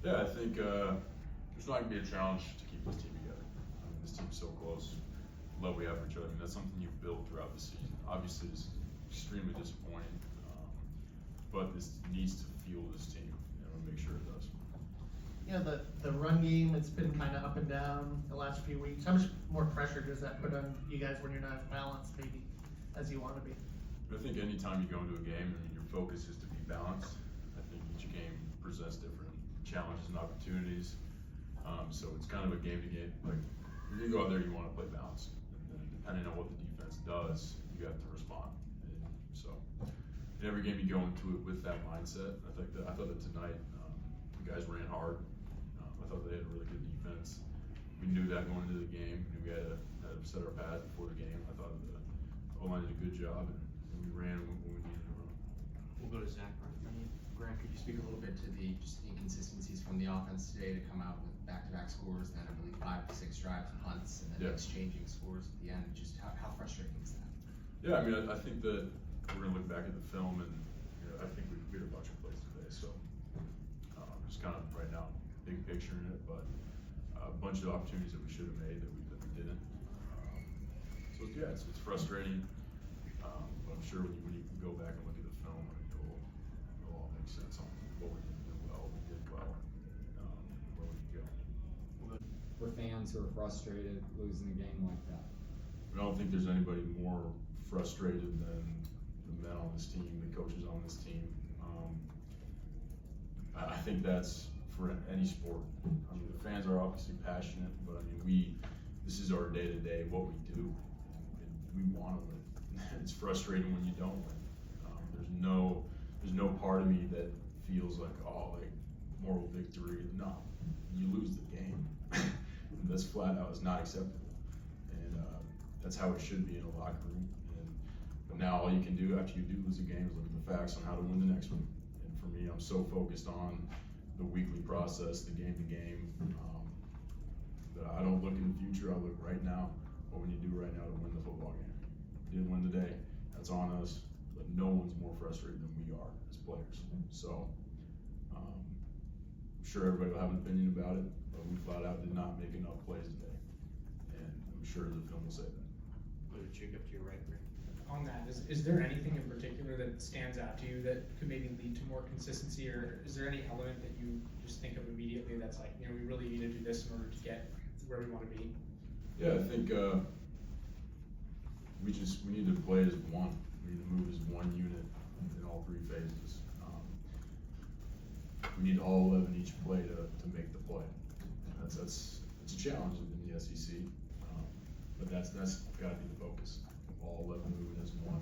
Yeah, I think there's not going to be a challenge to keep this team together. I mean, this team's so close. The love we have for each other. I mean, that's something you've built throughout the season. Obviously, this is extremely disappointing, but this needs to fuel this team, and we'll make sure it does. You know, the run game, it's been kind of up and down the last few weeks. How much more pressure does that put on you guys when you're not as balanced, maybe, as you want to be? I think anytime you go into a game, I mean, your focus is to be balanced. I think each game presents different challenges and opportunities. So it's kind of a game-to-game. Like, when you go out there, you want to play balanced. And then depending on what the defense does, you have to respond. And so in every game you go into it with that mindset. I thought that tonight, the guys ran hard. I thought they had a really good defense. We knew that going into the game. We knew we had to set our path before the game. I thought the O-line did a good job, and we ran when we needed to run. We'll go to Zach. Grant, could you speak a little bit to the just inconsistencies from the offense today to come out with back-to-back scores, then I believe 5 to 6 drives, punts, and then exchanging scores at the end? Just how frustrating is that? Yeah, I mean, I think that we're going to look back at the film, and I think we had a bunch of plays today. So just kind of right now, big picture in it, but a bunch of opportunities that we should have made that we didn't. So yeah, it's frustrating. But I'm sure when you go back and look at the film, it'll all make sense on what we did well, where we could go. For fans who are frustrated losing a game like that? I don't think there's anybody more frustrated than the men on this team, the coaches on this team. I think that's for any sport. I mean, the fans are obviously passionate, but I mean, this is our day-to-day, what we do, and we want to win. It's frustrating when you don't win. There's no part of me that feels like, like moral victory. No, you lose the game. That's flat out is not acceptable, and that's how it should be in a locker room. But now all you can do after you do lose a game is look at the facts on how to win the next one. And for me, I'm so focused on the weekly process, the game to game, that I don't look in the future. I look right now. What we need to do right now to win the football game. We didn't win today. That's on us. But no one's more frustrated than we are as players. So I'm sure everybody will have an opinion about it, but we flat out did not make enough plays today. And I'm sure the film will say that. Go to Jacob to your right, Grant. On that, is there anything in particular that stands out to you that could maybe lead to more consistency, or is there any element that you just think of immediately that's like, we really need to do this in order to get where we want to be? Yeah, I think we need to play as one. We need to move as one unit in all 3 phases. We need all 11 each play to make the play. It's a challenge in the SEC, but that's got to be the focus. All 11 moving as one.